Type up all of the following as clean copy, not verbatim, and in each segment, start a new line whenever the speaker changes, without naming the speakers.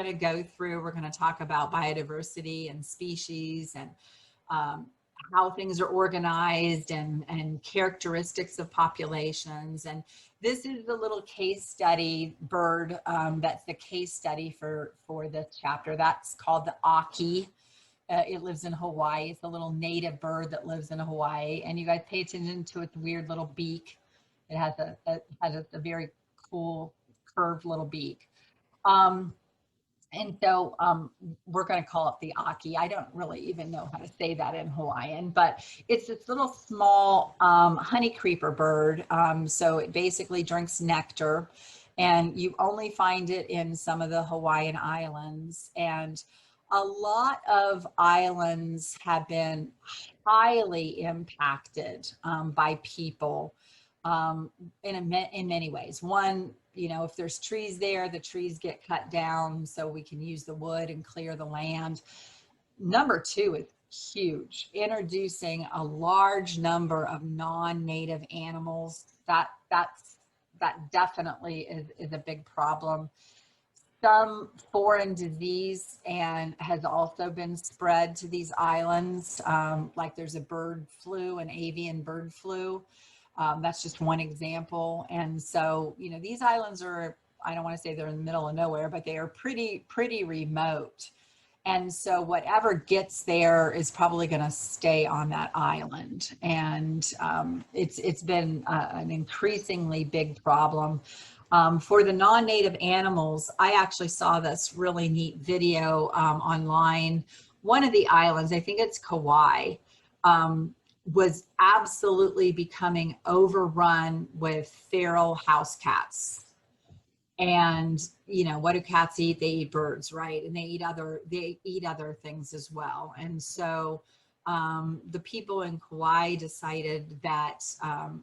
going to go through, we're going to talk about biodiversity and species and um, how things are organized and characteristics of populations. And this is the little case study bird that's the case study for this chapter. That's called the Aki. It lives in Hawaii. It's a little native bird that lives in Hawaii. And you guys pay attention to its weird little beak. It has a very cool curved little beak. And so we're going to call it the Aki. I don't really even know how to say that in Hawaiian, but it's this little small honey creeper bird. So it basically drinks nectar, and you only find it in some of the Hawaiian islands. And a lot of islands have been highly impacted by people in many ways. One, if there's trees there, the trees get cut down so we can use the wood and clear the land. Number two is huge, introducing a large number of non-native animals. That definitely is a big problem. Some foreign disease and has also been spread to these islands. Like there's a bird flu, an avian bird flu. That's just one example. And so, these islands are, I don't want to say they're in the middle of nowhere, but they are pretty remote. And so whatever gets there is probably going to stay on that island. And it's been an increasingly big problem. For the non-native animals, I actually saw this really neat video online. One of the islands, I think it's Kauai, was absolutely becoming overrun with feral house cats. And what do cats eat? They eat birds, right? And they eat other things as well. And so the people in Kauai decided that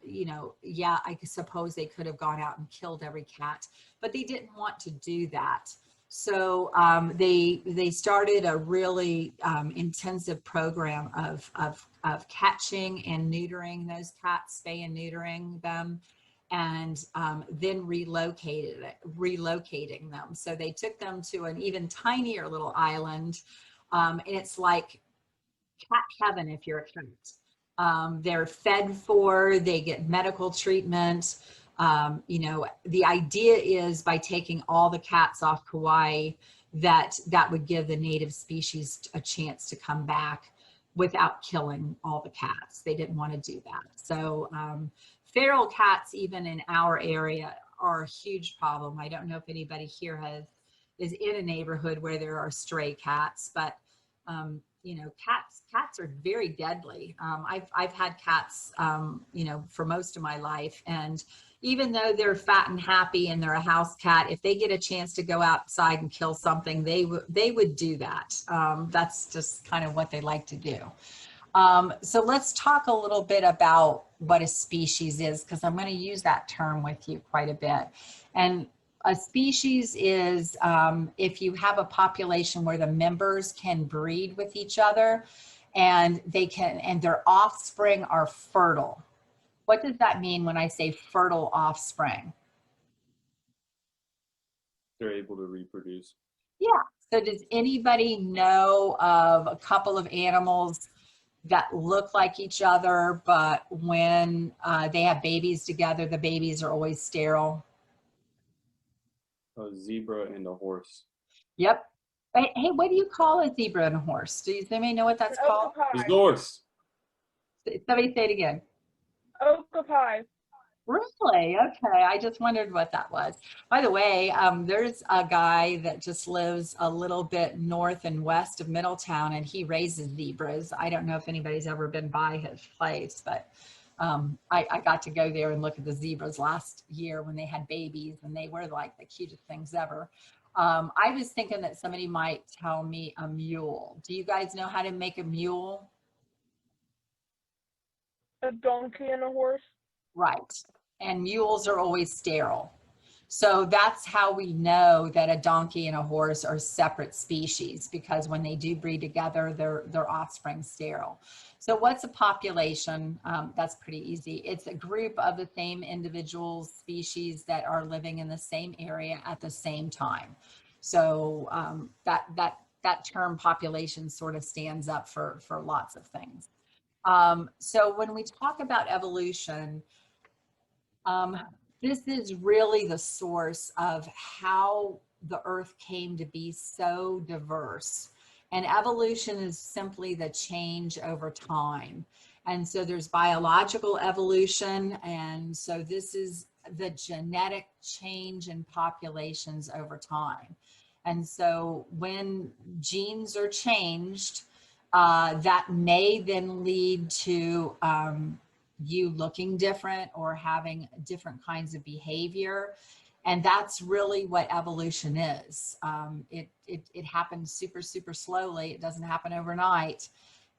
yeah, I suppose they could have gone out and killed every cat, but they didn't want to do that. So they started a really intensive program of catching and neutering those cats, spay and neutering them, and then relocating them. So they took them to an even tinier little island, and it's like cat heaven if you're a cat. They're fed for, they get medical treatment. The idea is by taking all the cats off Kauai, that would give the native species a chance to come back without killing all the cats. They didn't want to do that. So feral cats, even in our area, are a huge problem. I don't know if anybody here is in a neighborhood where there are stray cats, but cats are very deadly. I've had cats, for most of my life, and even though they're fat and happy and they're a house cat, if they get a chance to go outside and kill something, they would do that. That's just kind of what they like to do. So let's talk a little bit about what a species is, because I'm going to use that term with you quite a bit. And a species is if you have a population where the members can breed with each other and their offspring are fertile. What does that mean when I say fertile offspring?
They're able to reproduce.
Yeah. So does anybody know of a couple of animals that look like each other, but when they have babies together, the babies are always sterile?
A zebra and a horse.
Yep. Hey, what do you call a zebra and a horse? Do you anybody know what that's called?
The horse.
Somebody say it again.
Okapi.
Really? Okay. I just wondered what that was. By the way, there's a guy that just lives a little bit north and west of Middletown, and he raises zebras. I don't know if anybody's ever been by his place, but I got to go there and look at the zebras last year when they had babies, and they were like the cutest things ever. I was thinking that somebody might tell me a mule. Do you guys know how to make a mule?
A donkey and a horse.
Right. And mules are always sterile. So that's how we know that a donkey and a horse are separate species, because when they do breed together, their offspring's sterile. So what's a population? That's pretty easy. It's a group of the same individuals, species that are living in the same area at the same time. So that term population sort of stands up for lots of things. So when we talk about evolution, this is really the source of how the earth came to be so diverse. And evolution is simply the change over time. And so there's biological evolution. And so this is the genetic change in populations over time. And so when genes are changed, that may then lead to you looking different or having different kinds of behavior. And that's really what evolution is. It happens super, super slowly. It doesn't happen overnight.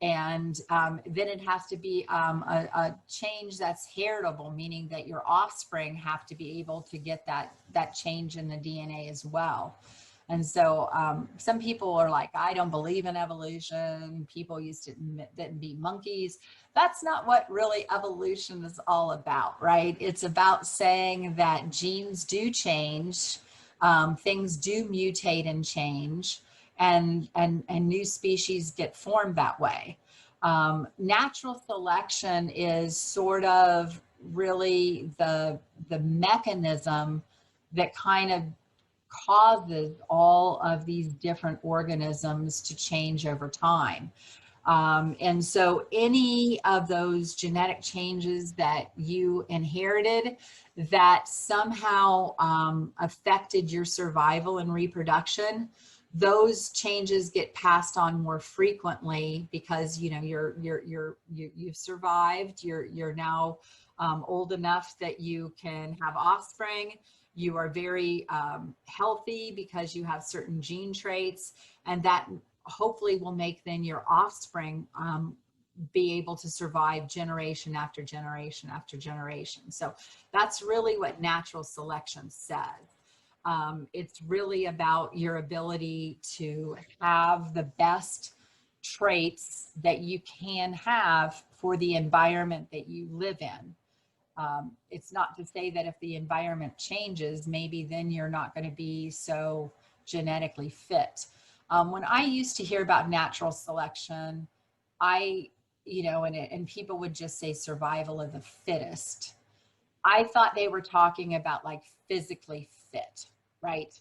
And then it has to be a change that's heritable, meaning that your offspring have to be able to get that change in the DNA as well. And so some people are like, I don't believe in evolution. People used to didn't be monkeys. That's not what really evolution is all about, right? It's about saying that genes do change, things do mutate and change, and new species get formed that way. Natural selection is sort of really the mechanism that kind of causes all of these different organisms to change over time. And so any of those genetic changes that you inherited that somehow affected your survival and reproduction, those changes get passed on more frequently because you've survived. You're now old enough that you can have offspring. You are very healthy because you have certain gene traits, and that hopefully will make then your offspring be able to survive generation after generation after generation. So that's really what natural selection says. It's really about your ability to have the best traits that you can have for the environment that you live in. It's not to say that if the environment changes, maybe then you're not going to be so genetically fit. When I used to hear about natural selection, and people would just say survival of the fittest. I thought they were talking about like physically fit, right?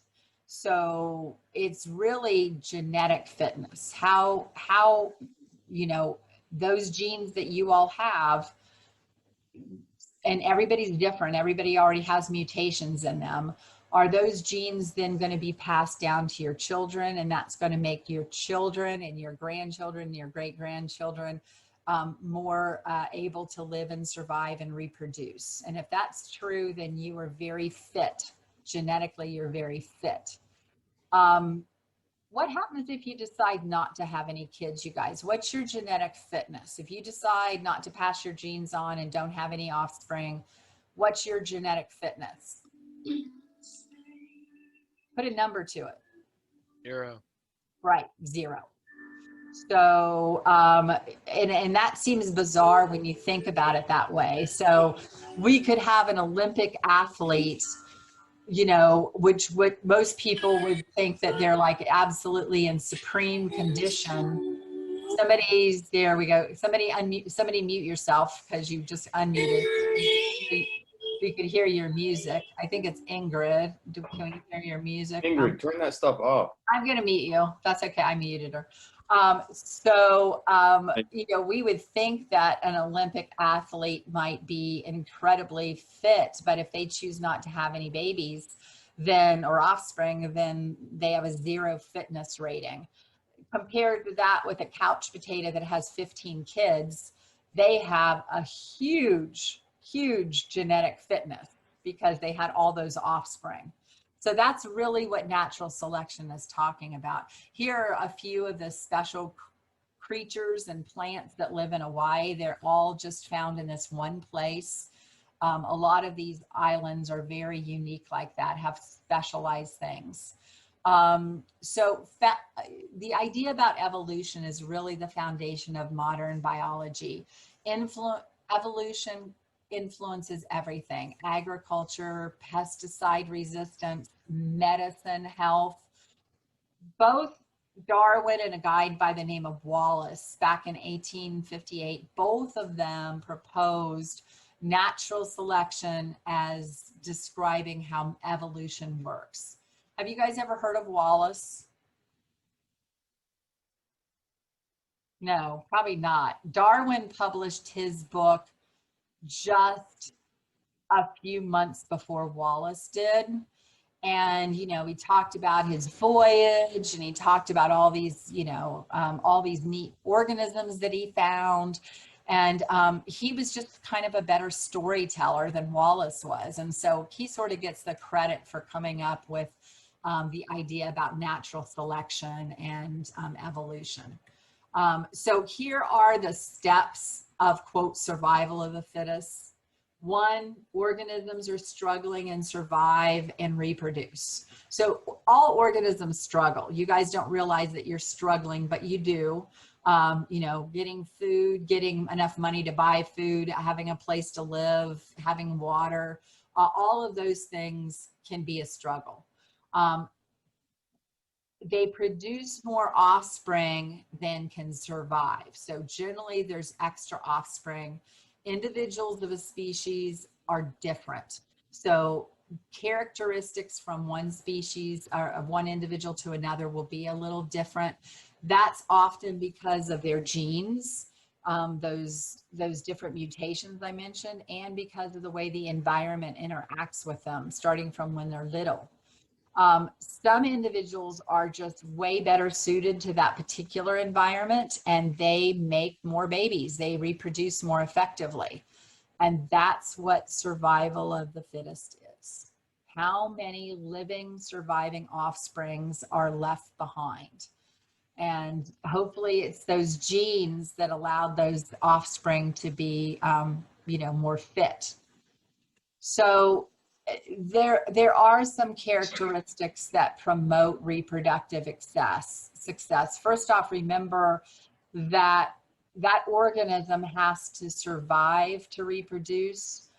So it's really genetic fitness. How those genes that you all have, and everybody's different. Everybody already has mutations in them. Are those genes then going to be passed down to your children? And that's going to make your children and your grandchildren, your great-grandchildren more able to live and survive and reproduce. And if that's true, then you are very fit. Genetically, you're very fit. What happens if you decide not to have any kids, you guys? What's your genetic fitness? If you decide not to pass your genes on and don't have any offspring, what's your genetic fitness? Put a number to it.
0.
Right, 0. So, and that seems bizarre when you think about it that way. So we could have an Olympic athlete, which most people would think that they're like absolutely in supreme condition. There we go. Somebody mute yourself because you just unmuted. We could hear your music. I think it's Ingrid. Can we hear your music?
Ingrid, turn that stuff off.
I'm going to mute you. That's okay. I muted her. We would think that an Olympic athlete might be incredibly fit, but if they choose not to have any babies or offspring, then they have a 0 fitness rating. Compared to that with a couch potato that has 15 kids, they have a huge genetic fitness because they had all those offspring. So that's really what natural selection is talking about. Here are a few of the special creatures and plants that live in Hawaii. They're all just found in this one place. A lot of these islands are very unique like that, have specialized things. The idea about evolution is really the foundation of modern biology. Evolution influences everything: agriculture, pesticide resistance, medicine, health, both Darwin and a guy by the name of Wallace back in 1858, both of them proposed natural selection as describing how evolution works. Have you guys ever heard of Wallace? No, probably not. Darwin published his book just a few months before Wallace did. And, you know, he talked about his voyage and he talked about all these, you know, all these neat organisms that he found. And he was just kind of a better storyteller than Wallace was. And so he sort of gets the credit for coming up with the idea about natural selection and evolution. So here are the steps of, quote, survival of the fittest. 1, organisms are struggling and survive and reproduce. So all organisms struggle. You guys don't realize that you're struggling, but you do. You know, getting food, getting enough money to buy food, having a place to live, having water, all of those things can be a struggle. They produce more offspring than can survive. So generally there's extra offspring. Individuals of a species are different. So characteristics from one species or of one individual to another will be a little different. That's often because of their genes, those different mutations I mentioned, and because of the way the environment interacts with them, starting from when they're little. Some individuals are just way better suited to that particular environment and they make more babies, they reproduce more effectively. And that's what survival of the fittest is. How many living, surviving offsprings are left behind? And hopefully it's those genes that allowed those offspring to be, you know, more fit. So there are some characteristics that promote reproductive success. First off, remember that that organism has to survive to reproduce,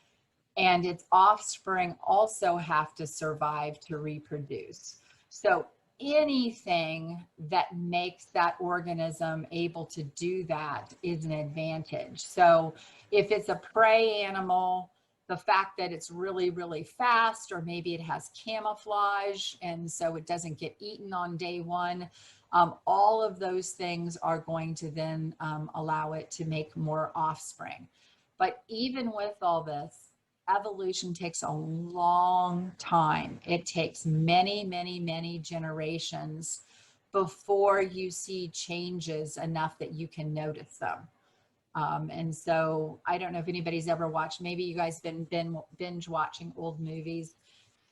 and its offspring also have to survive to reproduce. So anything that makes that organism able to do that is an advantage. So if it's a prey animal, the fact that it's really, really fast, or maybe it has camouflage and so it doesn't get eaten on day one, all of those things are going to then allow it to make more offspring. But even with all this, evolution takes a long time. It takes many, many, many generations before you see changes enough that you can notice them. And so I don't know if anybody's ever watched, maybe you guys been binge watching old movies.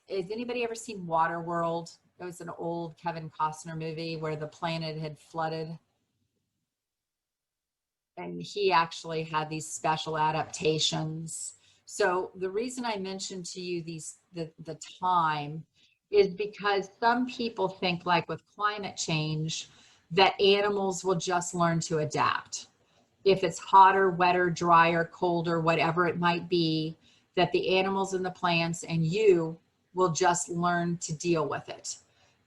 Has anybody ever seen Waterworld? It was an old Kevin Costner movie where the planet had flooded. And he actually had these special adaptations. So the reason I mentioned to you the time is because some people think, like with climate change, that animals will just learn to adapt. If it's hotter, wetter, drier, colder, whatever it might be, that the animals and the plants and you will just learn to deal with it.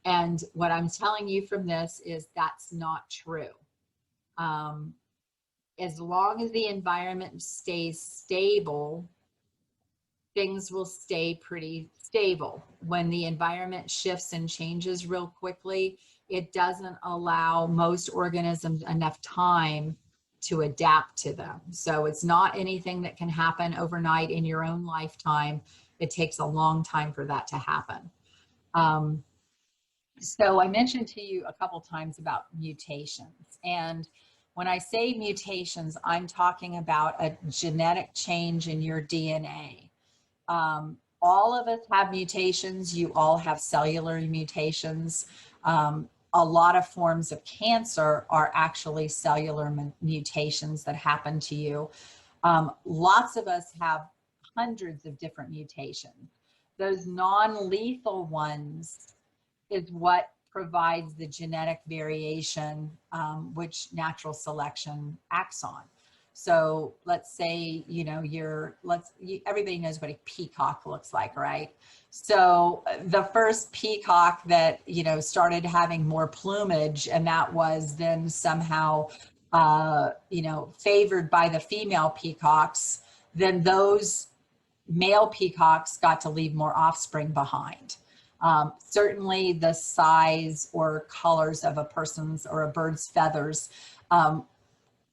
And what I'm telling you from this is that's not true. As long as the environment stays stable, things will stay pretty stable. When the environment shifts and changes real quickly, it doesn't allow most organisms enough time to adapt to them. So it's not anything that can happen overnight in your own lifetime. It takes a long time for that to happen. So I mentioned to you a couple times about mutations. And when I say mutations, I'm talking about a genetic change in your DNA. All of us have mutations. You all have cellular mutations. A lot of forms of cancer are actually cellular mutations that happen to you. Lots of us have hundreds of different mutations. Those non-lethal ones is what provides the genetic variation, which natural selection acts on. So let's say, everybody knows what a peacock looks like, right? So the first peacock that, started having more plumage, and that was then somehow, favored by the female peacocks, then those male peacocks got to leave more offspring behind. Certainly the size or colors of a person's or a bird's feathers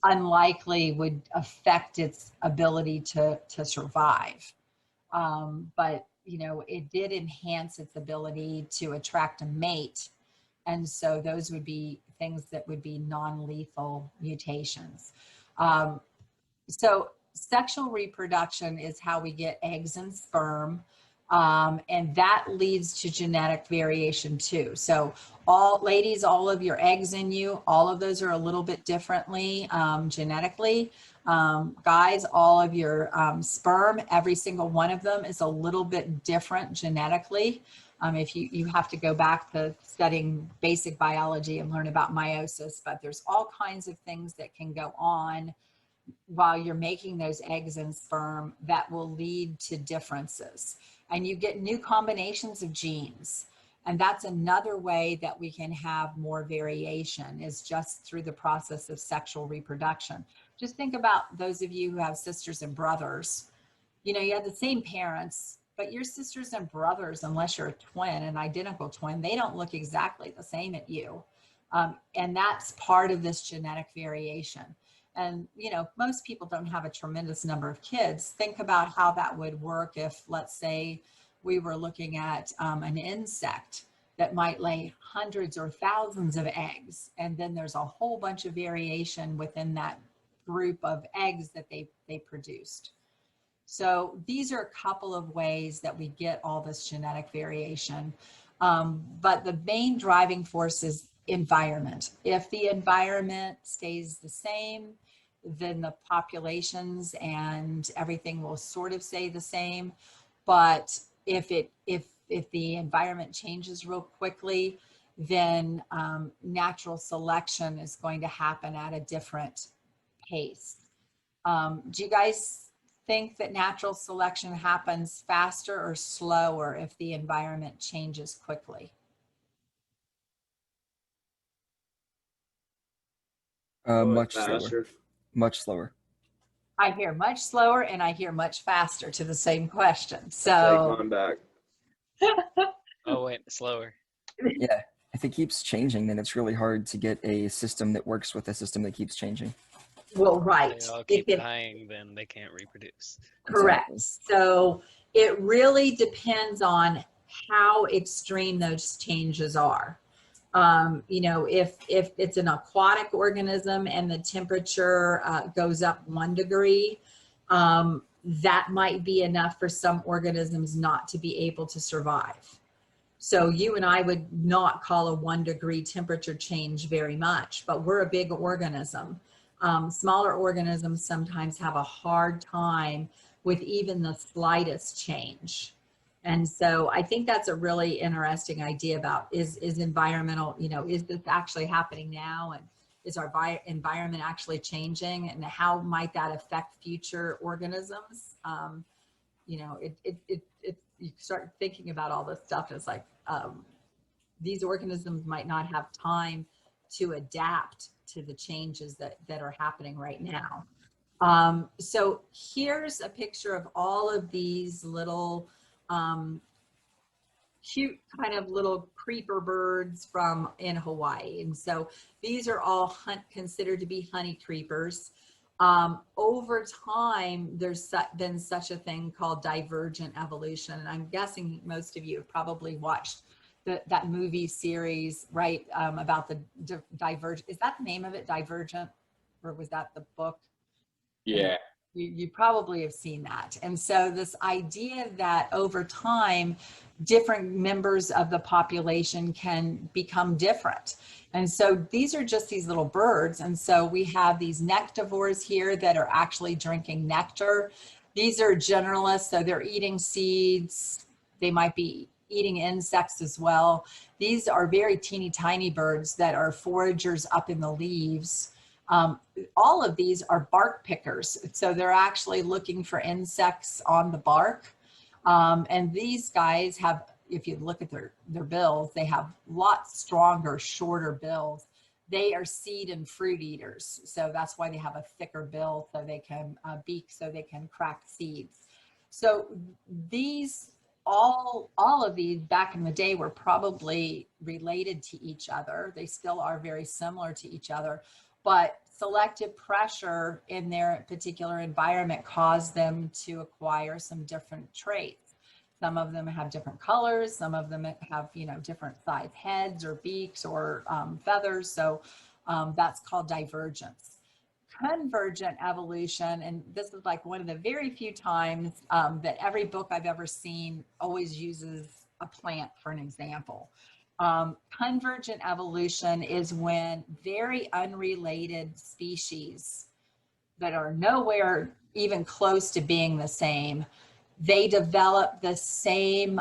unlikely would affect its ability to survive. But, it did enhance its ability to attract a mate. And so those would be things that would be non-lethal mutations. So sexual reproduction is how we get eggs and sperm. And that leads to genetic variation too. So ladies, all of your eggs in you, all of those are a little bit differently genetically. Guys, all of your sperm, every single one of them is a little bit different genetically. If you have to go back to studying basic biology and learn about meiosis, but there's all kinds of things that can go on while you're making those eggs and sperm that will lead to differences. And you get new combinations of genes. And that's another way that we can have more variation, is just through the process of sexual reproduction. Just think about those of you who have sisters and brothers. You have the same parents, but your sisters and brothers, unless you're a twin, an identical twin, they don't look exactly the same at you. And that's part of this genetic variation. And, most people don't have a tremendous number of kids. Think about how that would work if, let's say, we were looking at an insect that might lay hundreds or thousands of eggs. And then there's a whole bunch of variation within that group of eggs that they produced. So these are a couple of ways that we get all this genetic variation. But the main driving force is environment. If the environment stays the same, then the populations and everything will sort of stay the same. But if the environment changes real quickly, then natural selection is going to happen at a different pace. Do you guys think that natural selection happens faster or slower if the environment changes quickly?
Much
Faster.
slower. Much slower.
I hear much slower and I hear much faster to the same question.
Take
So
mine back.
Oh, wait, slower.
Yeah. If it keeps changing, then it's really hard to get a system that works with a system that keeps changing.
well,
If
right.
they all
If
keep
it-
dying, then they can't reproduce.
Correct.
Exactly.
So it really depends on how extreme those changes are. If it's an aquatic organism and the temperature goes up 1 degree, that might be enough for some organisms not to be able to survive. So you and I would not call a 1 degree temperature change very much, but we're a big organism. Smaller organisms sometimes have a hard time with even the slightest change. And so I think that's a really interesting idea about is environmental, is this actually happening now? And is our environment actually changing? And how might that affect future organisms? You start thinking about all this stuff. It's like these organisms might not have time to adapt to the changes that are happening right now. So here's a picture of all of these little cute kind of little creeper birds in Hawaii. And so these are all considered to be honey creepers. Over time, there's been such a thing called divergent evolution. And I'm guessing most of you have probably watched that movie series, right? About the Divergent. Is that the name of it, Divergent? Or was that the book?
Yeah.
You probably have seen that. And so this idea that over time, different members of the population can become different. And so these are just these little birds. And so we have these nectivores here that are actually drinking nectar. These are generalists, so they're eating seeds. They might be eating insects as well. These are very teeny tiny birds that are foragers up in the leaves. All of these are bark pickers. So they're actually looking for insects on the bark. And these guys have, if you look at their bills, they have lots stronger, shorter bills. They are seed and fruit eaters. So that's why they have a thicker bill, so they can beak, so they can crack seeds. So these, all of these back in the day were probably related to each other. They still are very similar to each other, but selective pressure in their particular environment caused them to acquire some different traits. Some of them have different colors. Some of them have, different size heads or beaks or feathers. So that's called divergence. Convergent evolution, and this is like one of the very few times that every book I've ever seen always uses a plant for an example. Convergent evolution is when very unrelated species that are nowhere even close to being the same, they develop the same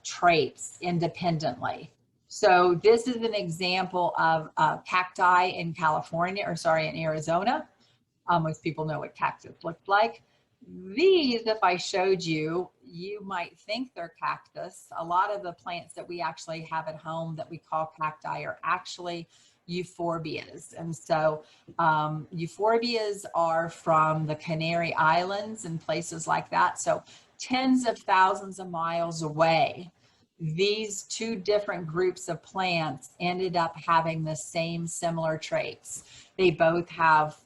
traits independently. So this is an example of cacti in in Arizona. Most people know what cactus looks like. These, if I showed you, you might think they're cactus. A lot of the plants that we actually have at home that we call cacti are actually euphorbias. And so euphorbias are from the Canary Islands and places like that. So tens of thousands of miles away, these two different groups of plants ended up having the same similar traits. They both have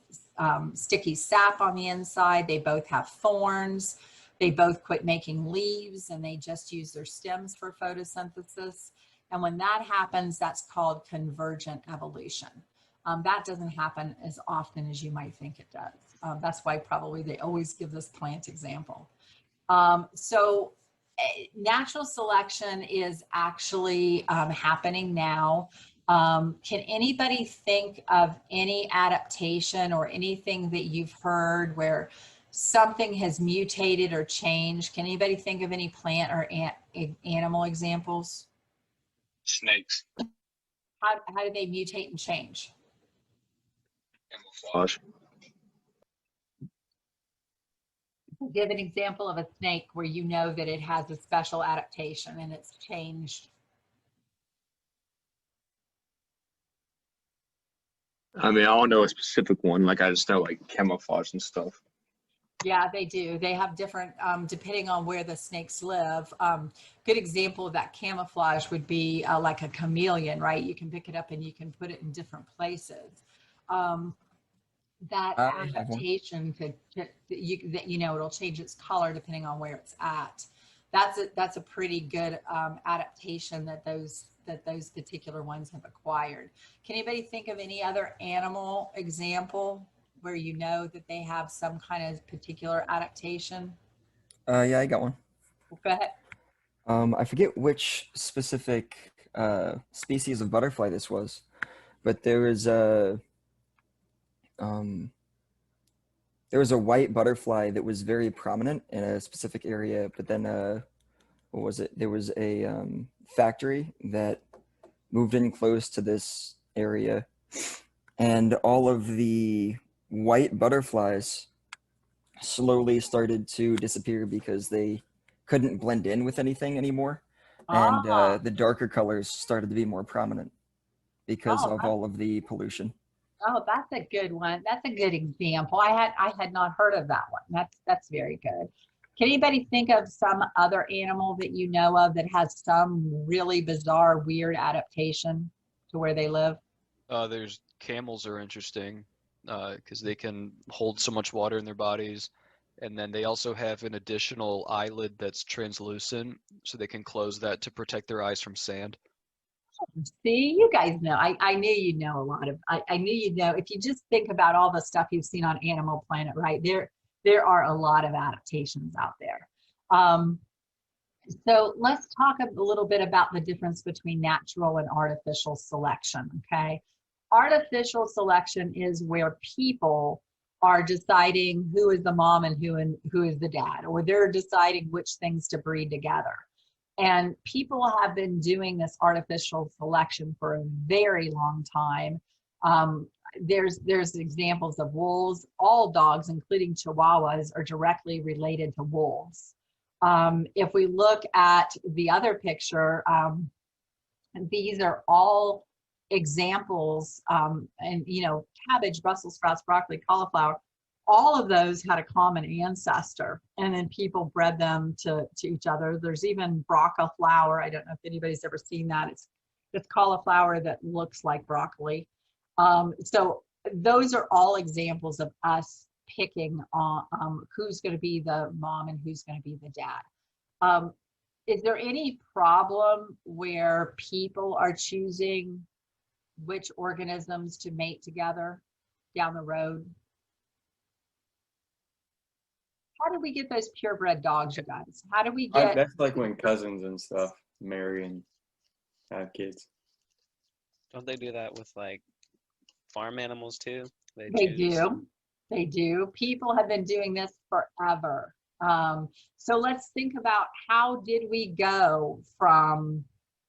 sticky sap on the inside. They both have thorns. They both quit making leaves and they just use their stems for photosynthesis. And when that happens, that's called convergent evolution. That doesn't happen as often as you might think it does. That's why probably they always give this plant example. So natural selection is actually happening now. Can anybody think of any adaptation or anything that you've heard where something has mutated or changed? Can anybody think of any plant or animal examples?
Snakes.
How do they mutate and change?
Camouflage.
Give an example of a snake where you know that it has a special adaptation and it's changed.
I mean, I don't know a specific one. Like, I just know, like, camouflage and stuff.
Yeah, they do. They have different, depending on where the snakes live. Good example of that camouflage would be like a chameleon, right? You can pick it up and you can put it in different places. That adaptation could, it'll change its color depending on where it's at. That's a pretty good adaptation that those particular ones have acquired. Can anybody think of any other animal example where you know that they have some kind of particular adaptation?
Yeah, I got one.
Go ahead.
I forget which specific species of butterfly this was, but there was a white butterfly that was very prominent in a specific area, but then what was it? There was a factory that moved in close to this area, and all of the white butterflies slowly started to disappear because they couldn't blend in with anything anymore. And the darker colors started to be more prominent because of all of the pollution.
Oh, that's a good one. That's a good example. I had not heard of that one. That's very good. Can anybody think of some other animal that you know of that has some really bizarre, weird adaptation to where they live?
There's camels are interesting because they can hold so much water in their bodies. And then they also have an additional eyelid that's translucent, so they can close that to protect their eyes from sand.
See, you guys know. I knew you'd know a lot of, I knew you'd know. If you just think about all the stuff you've seen on Animal Planet, right? There are a lot of adaptations out there. So let's talk a little bit about the difference between natural and artificial selection, okay? Artificial selection is where people are deciding who is the mom and who is the dad, or they're deciding which things to breed together. And people have been doing this artificial selection for a very long time. There's examples of wolves. All dogs, including Chihuahuas, are directly related to wolves. If we look at the other picture, these are all examples, and cabbage, Brussels sprouts, broccoli, cauliflower, all of those had a common ancestor, and then people bred them to each other. There's even broccoli flower. I don't know if anybody's ever seen that. It's cauliflower that looks like broccoli. So those are all examples of us picking on who's going to be the mom and who's going to be the dad. Is there any problem where people are choosing which organisms to mate together down the road? How do we get those purebred dogs, you guys? How do we get?
That's like when cousins and stuff marry and have kids.
Don't they do that with like farm animals too?
They
choose-
do. They do. People have been doing this forever. So let's think about, how did we go from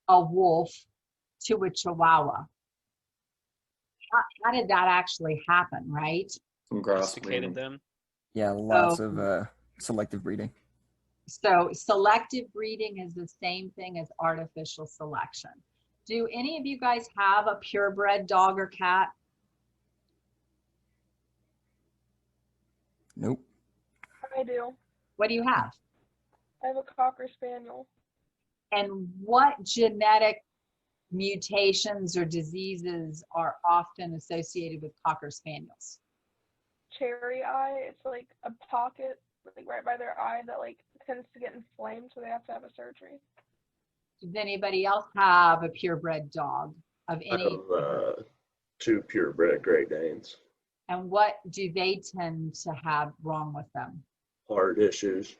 a wolf to a Chihuahua? How did that actually happen, right?
Some
Domesticated
crossbreeding.
them.
Yeah, lots of selective breeding.
So selective breeding is the same thing as artificial selection. Do any of you guys have a purebred dog or cat?
Nope.
I do.
What do you have?
I have a Cocker Spaniel.
And what genetic mutations or diseases are often associated with Cocker Spaniels?
Cherry eye. It's like a pocket like right by their eye that like tends to get inflamed, so they have to have a surgery.
Does anybody else have a purebred dog of
I
any?
have 2 purebred Great Danes.
And what do they tend to have wrong with them?
Heart issues.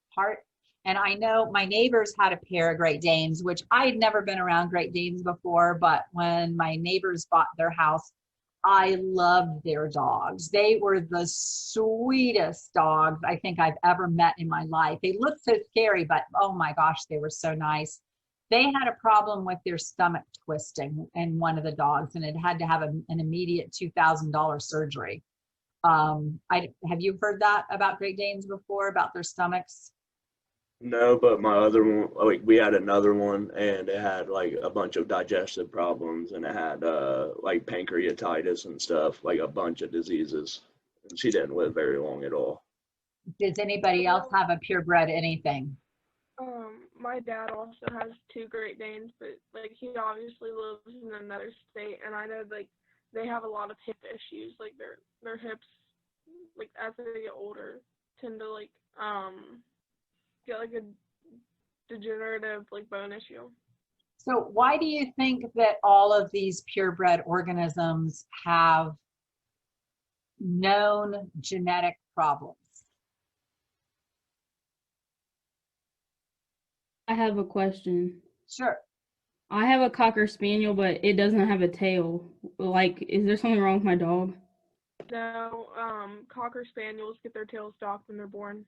Heart. And I know my neighbors had a pair of Great Danes, which I had never been around Great Danes before, but when my neighbors bought their house, I loved their dogs. They were the sweetest dogs I think I've ever met in my life. They looked so scary, but oh my gosh, they were so nice. They had a problem with their stomach twisting in one of the dogs, and it had to have an immediate $2,000 surgery. Have you heard that about Great Danes before, about their stomachs?
No, but my other one, like we had another one, and it had like a bunch of digestive problems, and it had like pancreatitis and stuff, like a bunch of diseases. And she didn't live very long at all.
Does anybody else have a purebred anything?
My dad also has 2 Great Danes, but like he obviously lives in another state, and I know like they have a lot of hip issues. Like their hips, like as they get older, tend to like get like a degenerative like bone issue.
So why do you think that all of these purebred organisms have known genetic problems?
I have a question.
Sure.
I have a Cocker Spaniel, but it doesn't have a tail. Like, is there something wrong with my dog?
No, Cocker Spaniels get their tails docked when they're born.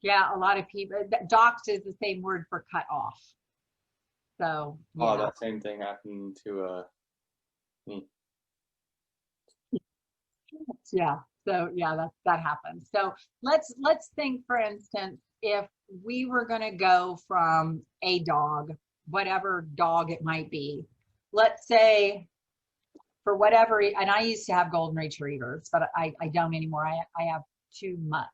Yeah, a lot of people, docked is the same word for cut off. So,
Oh,
yeah.
that same thing happened to me.
Yeah. So yeah, that happens. So let's think, for instance, if we were going to go from a dog, whatever dog it might be, let's say for whatever, and I used to have golden retrievers, but I don't anymore. I have 2 months.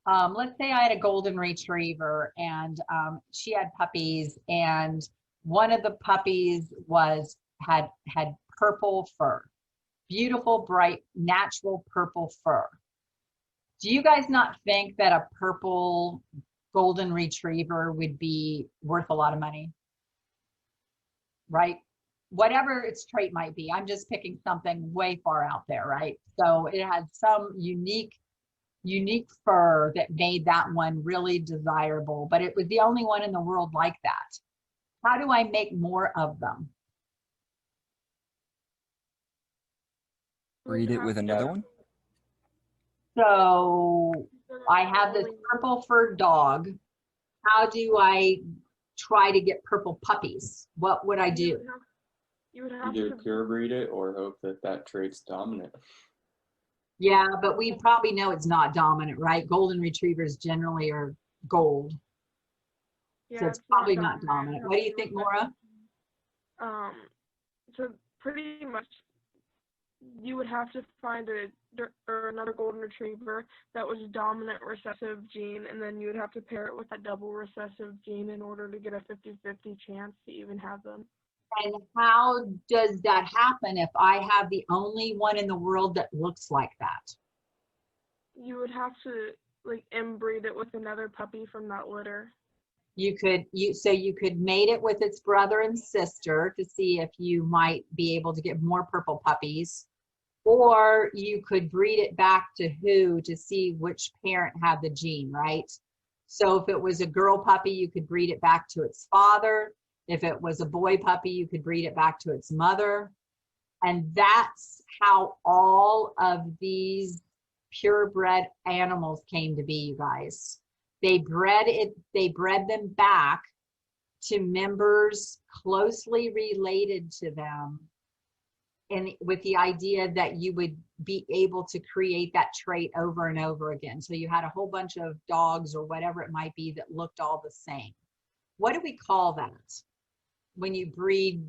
Let's say I had a golden retriever, and she had puppies, and one of the puppies had purple fur, beautiful, bright, natural purple fur. Do you guys not think that a purple golden retriever would be worth a lot of money? Right? Whatever its trait might be. I'm just picking something way far out there, right? So it had some unique fur that made that one really desirable, but it was the only one in the world like that. How do I make more of them?
Breed it with another one?
So I have this purple fur dog. How do I try to get purple puppies? What would I do?
You would have
Either
to.
pure breed it or hope that that trait's dominant.
Yeah, but we probably know it's not dominant, right? Golden retrievers generally are gold,
Yeah,
so it's
it's not
probably not
dominant.
dominant. What do you think, Maura?
So pretty much, you would have to find or another golden retriever that was dominant recessive gene, and then you would have to pair it with a double recessive gene in order to get a 50-50 chance to even have them.
And how does that happen if I have the only one in the world that looks like that?
You would have to like inbreed it with another puppy from that litter.
You could mate it with its brother and sister to see if you might be able to get more purple puppies, or you could breed it back to see which parent had the gene, right? So if it was a girl puppy, you could breed it back to its father. If it was a boy puppy, you could breed it back to its mother. And that's how all of these purebred animals came to be, you guys. They bred them back to members closely related to them, and with the idea that you would be able to create that trait over and over again. So you had a whole bunch of dogs or whatever it might be that looked all the same. What do we call that when you breed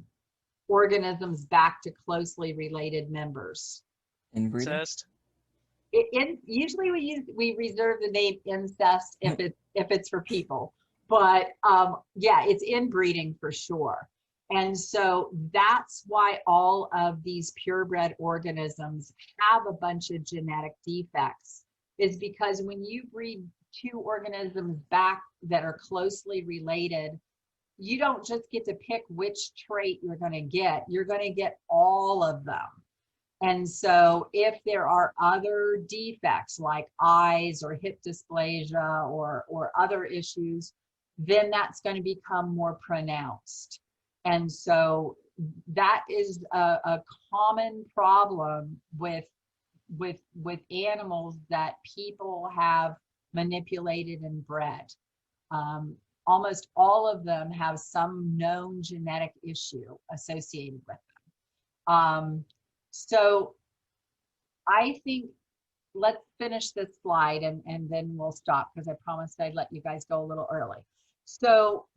organisms back to closely related members?
Inbreeding.
Incest.
Usually we reserve the name incest if it's for people, but yeah, it's inbreeding for sure. And so that's why all of these purebred organisms have a bunch of genetic defects, is because when you breed two organisms back that are closely related, you don't just get to pick which trait you're going to get. You're going to get all of them. And so if there are other defects like eyes or hip dysplasia or other issues, then that's going to become more pronounced. And so that is a common problem with animals that people have manipulated and bred. Almost all of them have some known genetic issue associated with them. So I think let's finish this slide and then we'll stop, because I promised I'd let you guys go a little early. So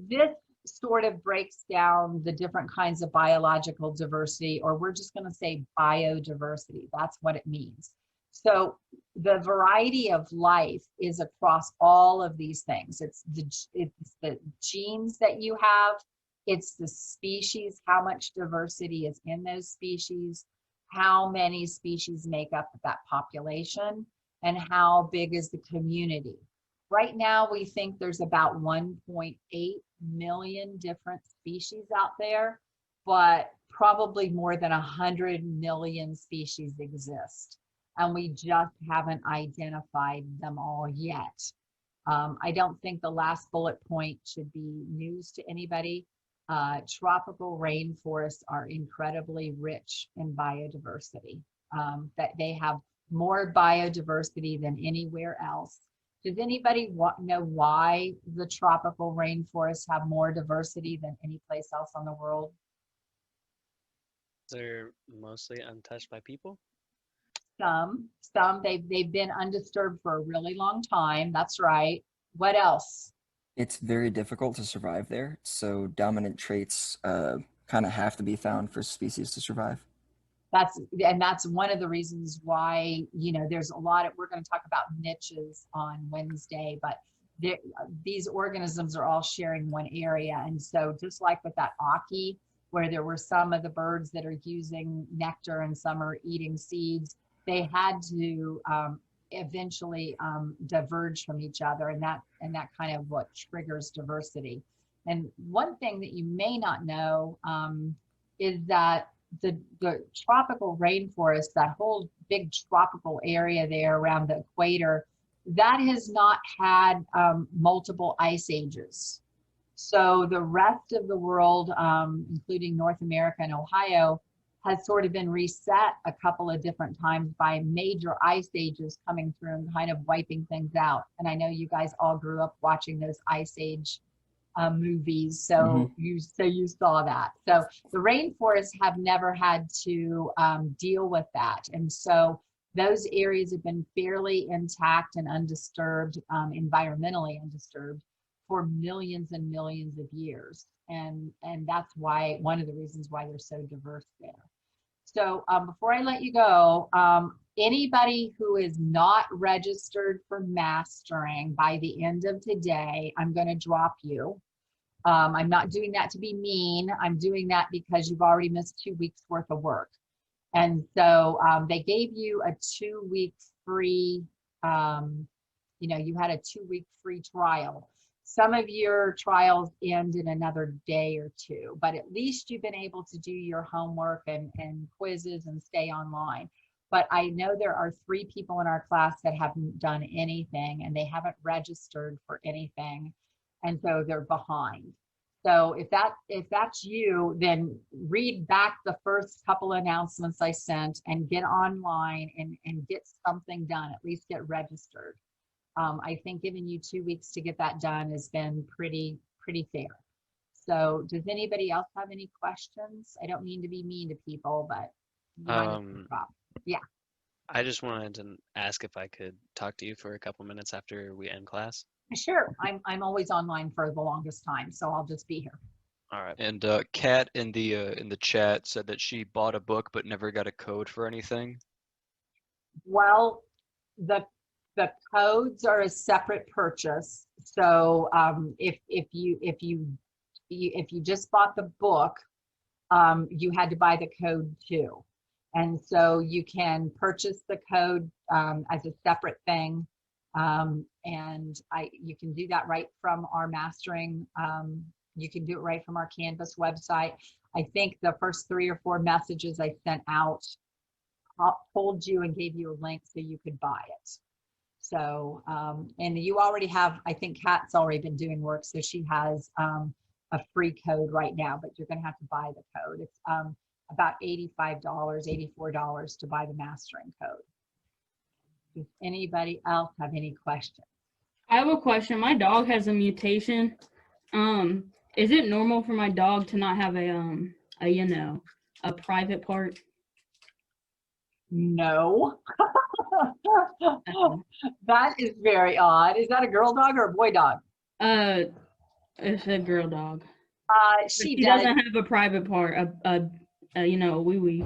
this sort of breaks down the different kinds of biological diversity, or we're just going to say biodiversity. That's what it means. So the variety of life is across all of these things. It's the genes that you have, it's the species, how much diversity is in those species, how many species make up that population, and how big is the community. Right now, we think there's about 1.8 million different species out there, but probably more than 100 million species exist. And we just haven't identified them all yet. I don't think the last bullet point should be news to anybody. Tropical rainforests are incredibly rich in biodiversity. That they have more biodiversity than anywhere else. Does anybody know why the tropical rainforests have more diversity than any place else on the world?
They're mostly untouched by people.
Some they've been undisturbed for a really long time. That's right. What else?
It's very difficult to survive there, so dominant traits kind of have to be found for species to survive.
That's one of the reasons why, there's a lot of, we're going to talk about niches on Wednesday, but these organisms are all sharing one area. And so just like with that Aki, where there were some of the birds that are using nectar and some are eating seeds, they had to eventually diverge from each other, and that kind of what triggers diversity. And one thing that you may not know is that the tropical rainforest, that whole big tropical area there around the equator, that has not had multiple ice ages. So the rest of the world, including North America and Ohio, has sort of been reset a couple of different times by major ice ages coming through and kind of wiping things out. And I know you guys all grew up watching those ice age movies. So you saw that. So the rainforests have never had to deal with that. And so those areas have been fairly intact and undisturbed, environmentally undisturbed for millions and millions of years. And that's why, one of the reasons why they're so diverse there. So before I let you go, anybody who is not registered for mastering by the end of today, I'm going to drop you. I'm not doing that to be mean. I'm doing that because you've already missed 2 weeks worth of work. And so they gave you a 2-week free, you had a 2-week free trial. Some of your trials end in another day or two, but at least you've been able to do your homework and quizzes and stay online. But I know there are 3 people in our class that haven't done anything and they haven't registered for anything. And so they're behind. So if that's you, then read back the first couple announcements I sent and get online and get something done, at least get registered. I think giving you 2 weeks to get that done has been pretty fair. So does anybody else have any questions? I don't mean to be mean to people, but yeah.
I just wanted to ask if I could talk to you for a couple minutes after we end class.
Sure. I'm always online for the longest time, so I'll just be here.
All right.
And Kat in the chat said that she bought a book but never got a code for anything.
Well, the codes are a separate purchase. So if you just bought the book, you had to buy the code too. And so you can purchase the code as a separate thing. And you can do that right from our mastering. You can do it right from our Canvas website. I think the first 3 or 4 messages I sent out told you and gave you a link so you could buy it. So, and you already have, I think Kat's already been doing work, so she has a free code right now, but you're going to have to buy the code. It's about $85, $84 to buy the mastering code. Does anybody else have any questions?
I have a question. My dog has a mutation. Is it normal for my dog to not have a private part?
No. That is very odd. Is that a girl dog or a boy dog?
It's a girl dog.
She
doesn't have a private part, a wee wee.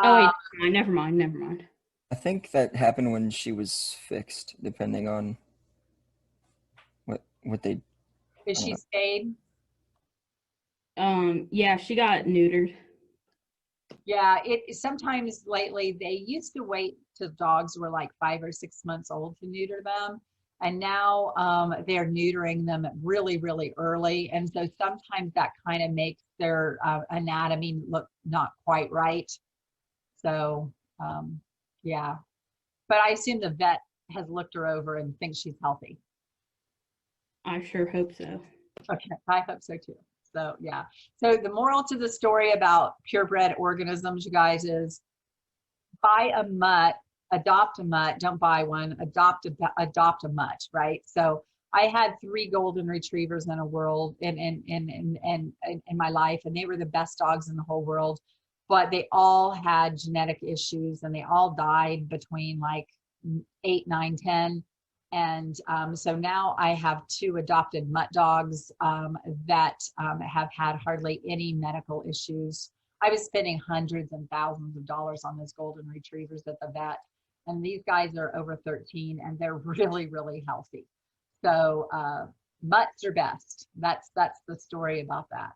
Oh wait, never mind.
I think that happened when she was fixed, depending on what they.
Is she spayed?
Yeah, she got neutered.
Yeah, sometimes lately they used to wait till dogs were like 5 or 6 months old to neuter them. And now they're neutering them really, really early. And so sometimes that kind of makes their anatomy look not quite right. So, yeah. But I assume the vet has looked her over and thinks she's healthy.
I sure hope so.
Okay, I hope so too. So, yeah. So the moral to the story about purebred organisms, you guys, is buy a mutt. Adopt a mutt, don't buy one, adopt a mutt, right? So I had 3 golden retrievers in my life, and they were the best dogs in the whole world, but they all had genetic issues and they all died between like 8, 9, 10. And so now I have 2 adopted mutt dogs that have had hardly any medical issues. I was spending hundreds and thousands of dollars on those golden retrievers at the vet. And these guys are over 13 and they're really, really healthy. So mutts are best. That's the story about that.